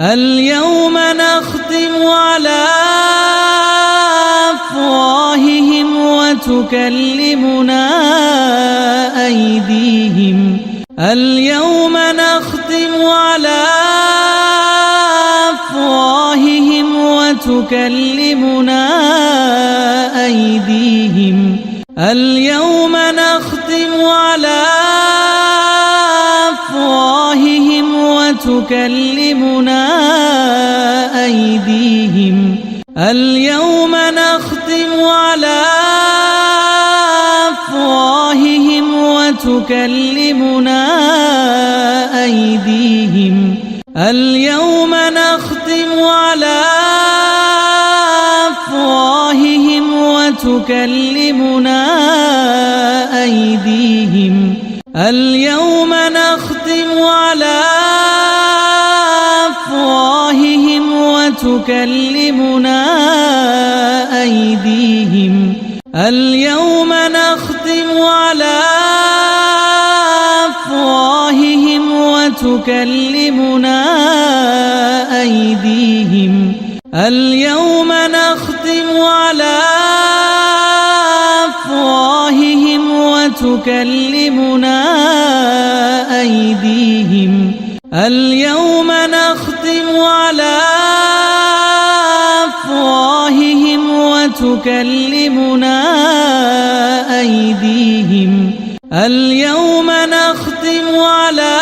اليوم نختم على أفواههم وتكلمنا أيديهم. اليوم نختم على أفواههم وتكلمنا أيديهم. اليوم نختم على أفواههم وتكلمنا أيديهم. اليوم نختم على أفواههم وتكلمنا أيديهم. اليوم نختم على أفواههم وتكلمنا أيديهم. اليوم نختم على أفواههم وتكلمنا أيديهم. اليوم نختم على أفواههم وتكلمنا أيديهم. اليوم نختم على أفواههم وتكلمنا أيديهم. اليوم نختم على أفواههم وتكلمنا أيديهم. اليوم نختم على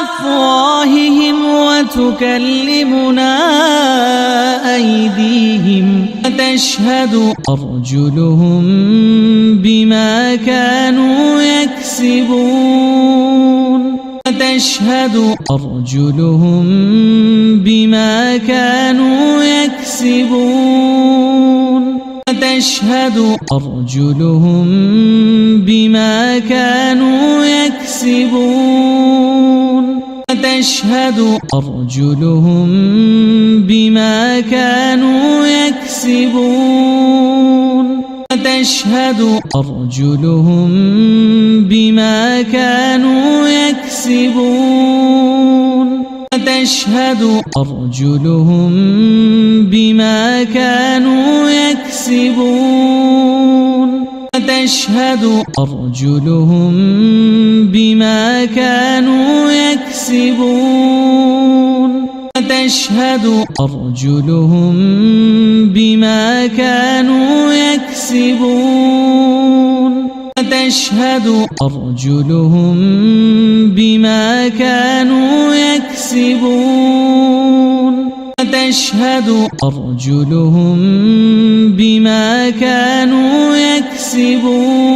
أفواههم وتكلمنا أيديهم. وتشهد أرجلهم بما كانوا يكسبون. وتشهد أرجلهم بما كانوا يكسبون. وتشهد أرجلهم بما كانوا يكسبون. وتشهد أرجلهم بما كانوا يكسبون. وتشهد أرجلهم بما كانوا يكسبون. وتشهد أرجلهم بما كانوا يكسبون. وتشهد أرجلهم بما كانوا يكسبون. وتشهد أرجلهم بما كانوا يكسبون. وتشهد أرجلهم بما كانوا يكسبون. وتشهد أرجلهم بما كانوا يكسبون.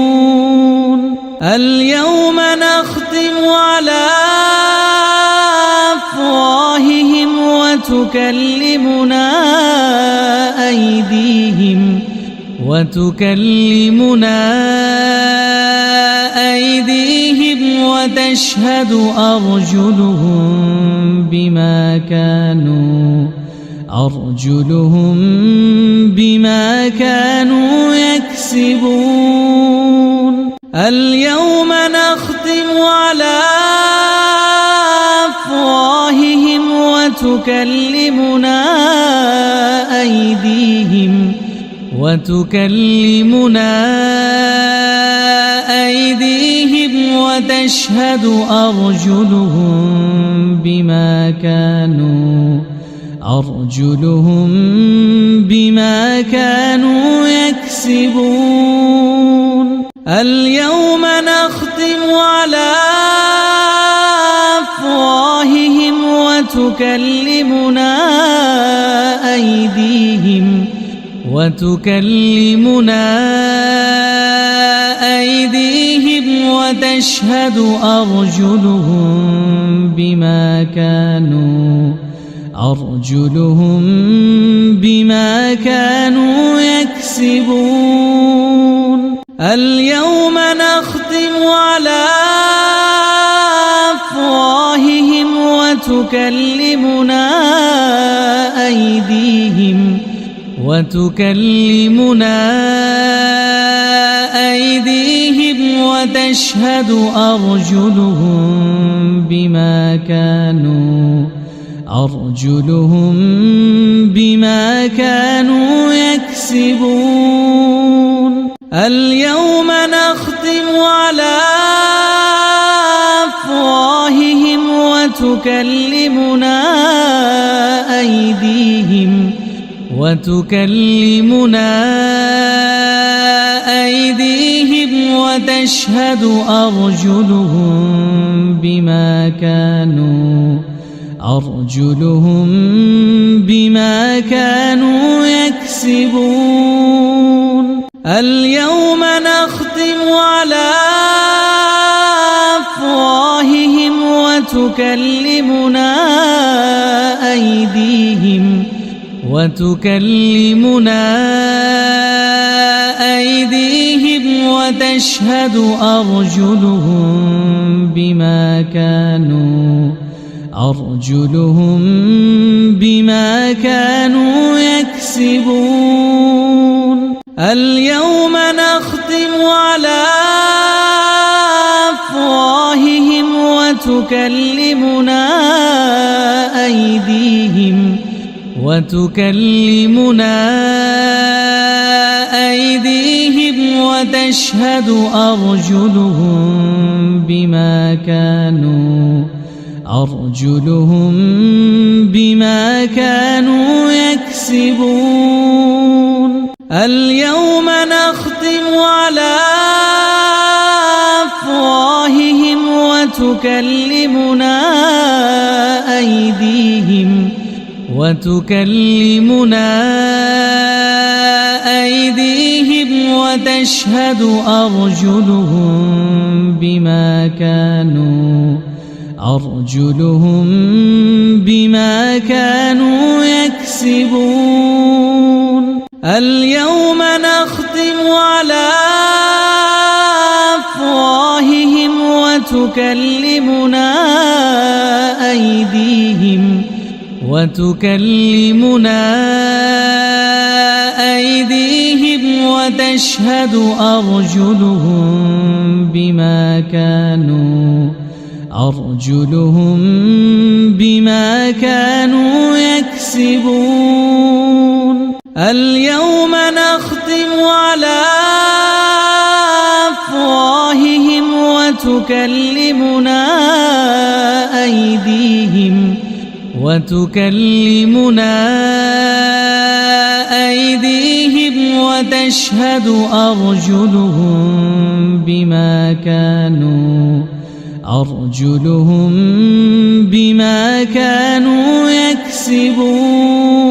اليوم نختم على أفواههم وتكلمنا أيديهم. وتكلمنا أيديهم. وتشهد أرجلهم بما كانوا يكسبون. اليوم نختم على أفواههم وتكلمنا أيديهم. وتكلمنا أيديهم. وتشهد أرجلهم بما كانوا يكسبون. اليوم نختم على أفواههم وتكلمنا أيديهم. وتكلمنا أيديهم. وتشهد أرجلهم بما كانوا يكسبون. اليوم نختم على أفواههم وتكلمنا أيديهم. وتكلمنا أيديهم. وتشهد أرجلهم بما كانوا يكسبون. اليوم نختم على أفواههم وتكلمنا أيديهم. وتكلمنا أيديهم. وتشهد أرجلهم بما كانوا يكسبون. اليوم نختم على أفواههم وتكلمنا أيديهم. وتكلمنا أيديهم. وتشهد أرجلهم بما كانوا أرجلهم بما كانوا يكسبون اليوم نختم على أفواههم وتكلمنا أيديهم وتشهد أرجلهم بما كانوا يكسبون اليوم نختم على أفواههم وتكلمنا أيديهم وتشهد أرجلهم بما كانوا يكسبون اليوم نختم على أفواههم وتكلمنا أيديهم وتشهد أرجلهم بما كانوا يكسبون اليوم نختم على أفواههم وتكلمنا أيديهم وتشهد أرجلهم بما كانوا يكسبون اليوم نختم على أفواههم وتكلمنا أيديهم وتشهد أرجلهم بما كانوا يكسبون اليوم نختم على أفواههم وتكلمنا أيديهم وتشهد أرجلهم بما كانوا يكسبون